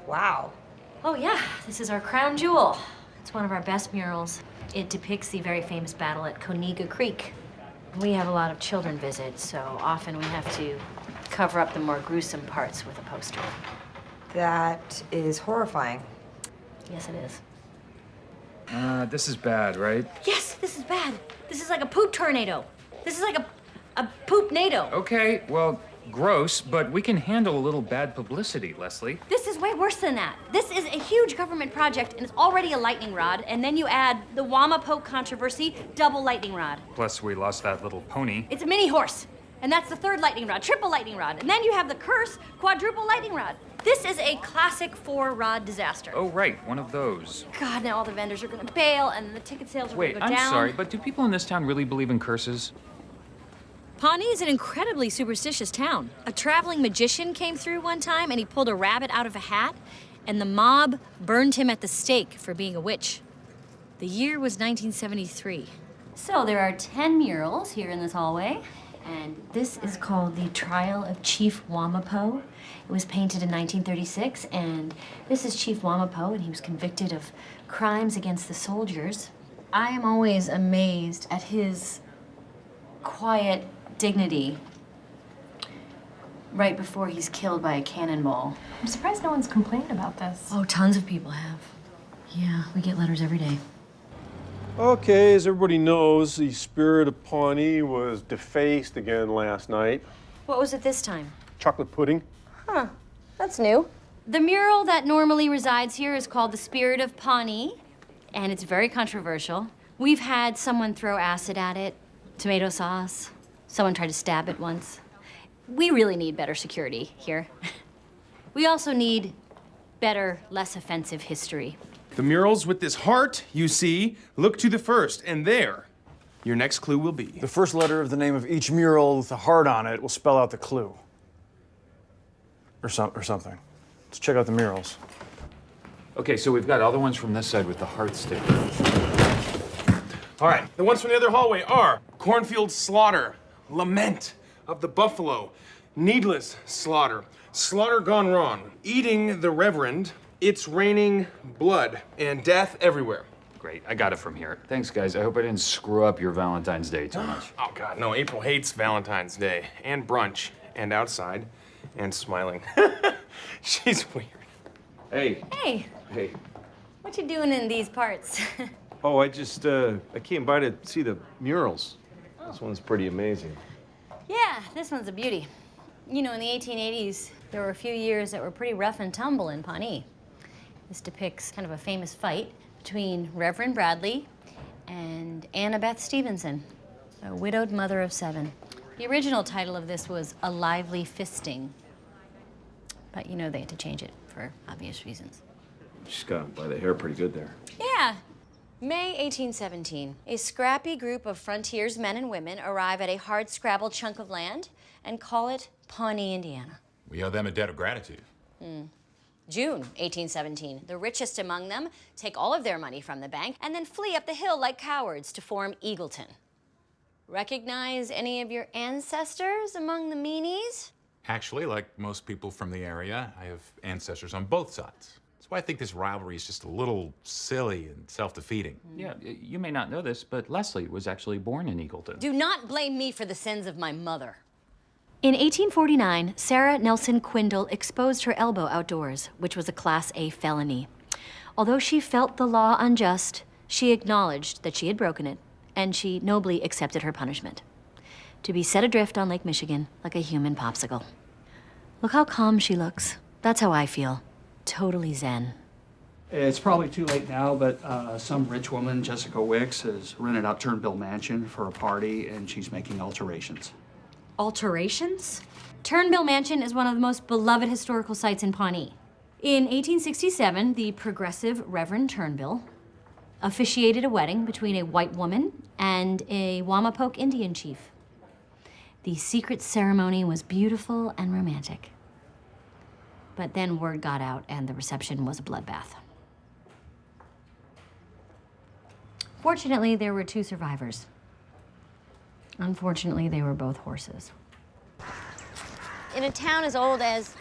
Wow. Oh yeah, this is our crown jewel. It's one of our best murals. It depicts the very famous battle at Coniga Creek. We have a lot of children visit, so often we have to cover up the more gruesome parts with a poster. That is horrifying. Yes, it is. This is bad, right? Yes, this is bad. This is like a poop tornado. This is like a poop-nado. Okay, well, gross, but we can handle a little bad publicity, Leslie. This is way worse than that. This is a huge government project, and it's already a lightning rod, and then you add the Wamapoke controversy, double lightning rod. Plus, we lost that little pony. It's a mini horse, and that's the third lightning rod, triple lightning rod. And then you have the curse, quadruple lightning rod. This is a classic four-rod disaster. Oh, right, one of those. God, now all the vendors are gonna bail, and the ticket sales are Wait, gonna go down. I'm sorry, but do people in this town really believe in curses? Pawnee is an incredibly superstitious town. A traveling magician came through one time, and he pulled a rabbit out of a hat, and the mob burned him at the stake for being a witch. The year was 1973. So there are 10 murals here in this hallway, and this is called the Trial of Chief Wamapoe. It was painted in 1936, and this is Chief Wamapoe, and he was convicted of crimes against the soldiers. I am always amazed at his quiet dignity right before he's killed by a cannonball. I'm surprised no one's complained about this. Oh, tons of people have. Yeah, we get letters every day. Okay, as everybody knows, the spirit of Pawnee was defaced again last night. What was it this time? Chocolate pudding. Huh, that's new. The mural that normally resides here is called The Spirit of Pawnee, and it's very controversial. We've had someone throw acid at it, tomato sauce. Someone tried to stab it once. We really need better security here. We also need better, less offensive history. The murals with this heart, you see, look to the first, and there, your next clue will be. The first letter of the name of each mural with a heart on it will spell out the clue. Or something. Let's check out the murals. Okay, so we've got other ones from this side with the heart sticker. All right, the ones from the other hallway are Cornfield Slaughter, Lament of the Buffalo, Needless Slaughter, Slaughter Gone Wrong, Eating the Reverend, It's Raining Blood, and Death Everywhere. Great, I got it from here. Thanks, guys. I hope I didn't screw up your Valentine's Day too much. Oh, God, no. April hates Valentine's Day, and brunch, and outside, and smiling. She's weird. Hey. Hey, Hey. what you doing in these parts? Oh, I came by to see the murals. This one's pretty amazing. Yeah, this one's a beauty. You know, in the 1880s, there were a few years that were pretty rough and tumble in Pawnee. This depicts kind of a famous fight between Reverend Bradley and Annabeth Stevenson, a widowed mother of 7. The original title of this was A Lively Fisting, but you know they had to change it for obvious reasons. She's got him by the hair pretty good there. Yeah. May 1817, a scrappy group of frontiersmen and women arrive at a hard-scrabble chunk of land and call it Pawnee, Indiana. We owe them a debt of gratitude. June 1817, the richest among them take all of their money from the bank and then flee up the hill like cowards to form Eagleton. Recognize any of your ancestors among the meanies? Actually, like most people from the area, I have ancestors on both sides. That's why I think this rivalry is just a little silly and self-defeating. Yeah, you may not know this, but Leslie was actually born in Eagleton. Do not blame me for the sins of my mother. In 1849, Sarah Nelson Quindle exposed her elbow outdoors, which was a Class A felony. Although she felt the law unjust, she acknowledged that she had broken it, and she nobly accepted her punishment. To be set adrift on Lake Michigan like a human popsicle. Look how calm she looks. That's how I feel. Totally zen. It's probably too late now, but some rich woman, Jessica Wicks, has rented out Turnbill Mansion for a party, and she's making alterations. Alterations? Turnbill Mansion is one of the most beloved historical sites in Pawnee. In 1867, the progressive Reverend Turnbill officiated a wedding between a white woman and a Wamapoke Indian chief. The secret ceremony was beautiful and romantic. But then word got out and the reception was a bloodbath. Fortunately, there were 2 survivors. Unfortunately, they were both horses. In a town as old as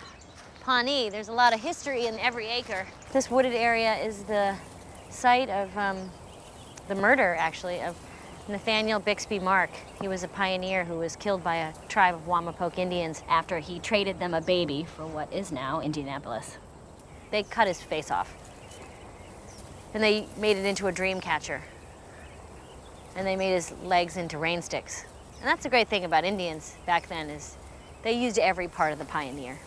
Pawnee, there's a lot of history in every acre. This wooded area is the site of the murder, actually, of Nathaniel Bixby Mark. He was a pioneer who was killed by a tribe of Wamapoke Indians after he traded them a baby for what is now Indianapolis. They cut his face off. And they made it into a dream catcher. And they made his legs into rain sticks. And that's the great thing about Indians back then is they used every part of the pioneer.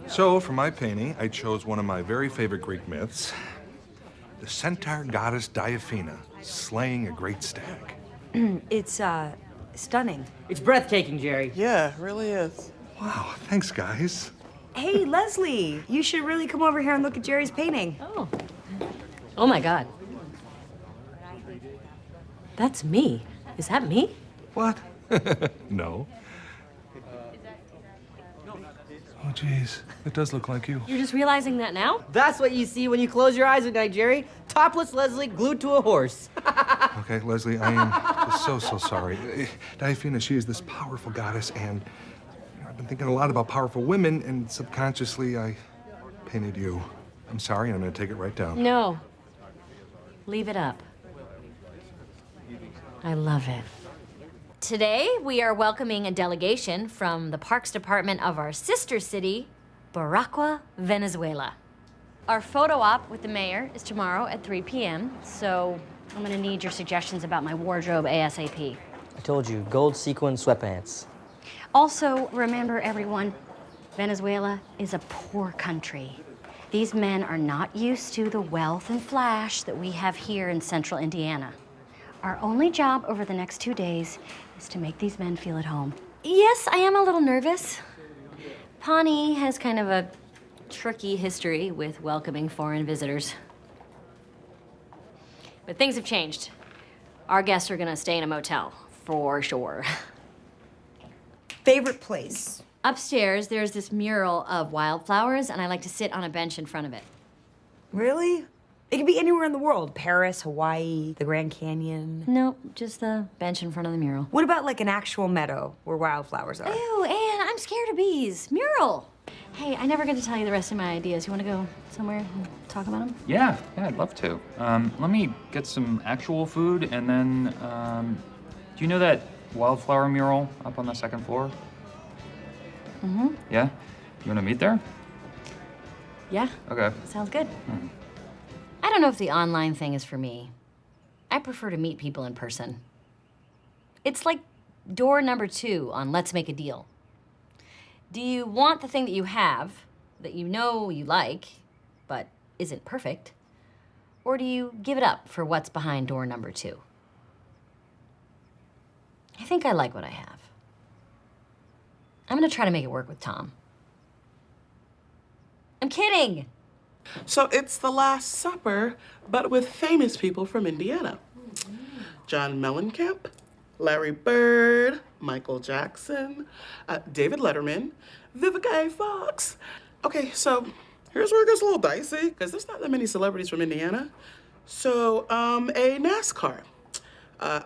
So, for my painting, I chose one of my very favorite Greek myths, the centaur goddess Diaphina slaying a great stag. It's, stunning. It's breathtaking, Jerry. Yeah, it really is. Wow, thanks, guys. Hey, Leslie, you should really come over here and look at Jerry's painting. Oh. Oh my God. That's me. Is that me? What? No. Oh, jeez. It does look like you. You're just realizing that now? That's what you see when you close your eyes at night, Jerry. Topless Leslie glued to a horse. Okay, Leslie, I am just so sorry. Diaphina, she is this powerful goddess, and I've been thinking a lot about powerful women, and subconsciously I painted you. I'm sorry, and I'm going to take it right down. No. Leave it up. I love it. Today, we are welcoming a delegation from the Parks Department of our sister city, Baragua, Venezuela. Our photo op with the mayor is tomorrow at 3 p.m., so I'm gonna need your suggestions about my wardrobe ASAP. I told you, gold sequin sweatpants. Also, remember everyone, Venezuela is a poor country. These men are not used to the wealth and flash that we have here in central Indiana. Our only job over the next 2 days is to make these men feel at home. Yes, I am a little nervous. Pawnee has kind of a tricky history with welcoming foreign visitors. But things have changed. Our guests are gonna stay in a motel, for sure. Favorite place? Upstairs, there's this mural of wildflowers, and I like to sit on a bench in front of it. Really? It could be anywhere in the world. Paris, Hawaii, the Grand Canyon. Nope, just the bench in front of the mural. What about like an actual meadow where wildflowers are? Ew, Anne, I'm scared of bees. Mural. Hey, I never get to tell you the rest of my ideas. You want to go somewhere and talk about them? Yeah, I'd love to. Let me get some actual food, and then, do you know that wildflower mural up on the second floor? Mm-hmm. Yeah? You want to meet there? Yeah. Okay. Sounds good. I don't know if the online thing is for me. I prefer to meet people in person. It's like door number 2 on Let's Make a Deal. Do you want the thing that you have, that you know you like, but isn't perfect? Or do you give it up for what's behind door number 2? I think I like what I have. I'm gonna try to make it work with Tom. I'm kidding! So it's the Last Supper, but with famous people from Indiana. John Mellencamp, Larry Bird, Michael Jackson, David Letterman, Vivica A. Fox. Okay, so here's where it gets a little dicey, because there's not that many celebrities from Indiana. So, a NASCAR.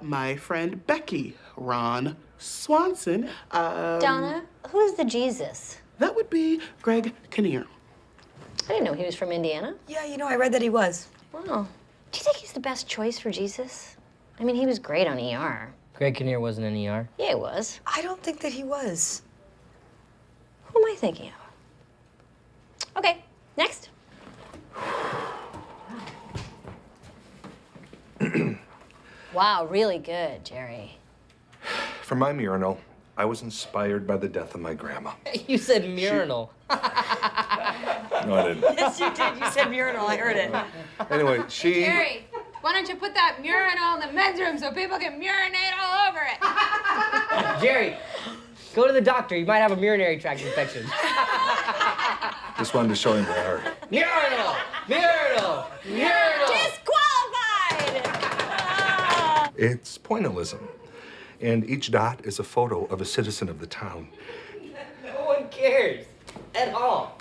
My friend Becky, Ron Swanson. Donna, who's the Jesus? That would be Greg Kinnear. I didn't know he was from Indiana. Yeah, you know, I read that he was. Wow. Do you think he's the best choice for Jesus? I mean, he was great on ER. Greg Kinnear wasn't in ER. Yeah, he was. I don't think that he was. Who am I thinking of? Okay, next. Wow, really good, Jerry. For my mural, I was inspired by the death of my grandma. You said mural. No, I didn't. Yes, you did. You said mural. I heard it. Anyway, she... Jerry, why don't you put that mural in the men's room so people can urinate all over it? Jerry, go to the doctor. You might have a urinary tract infection. Just wanted to show him my art. Mural! Mural! Mural! Disqualified! It's pointillism. And each dot is a photo of a citizen of the town. No one cares at all.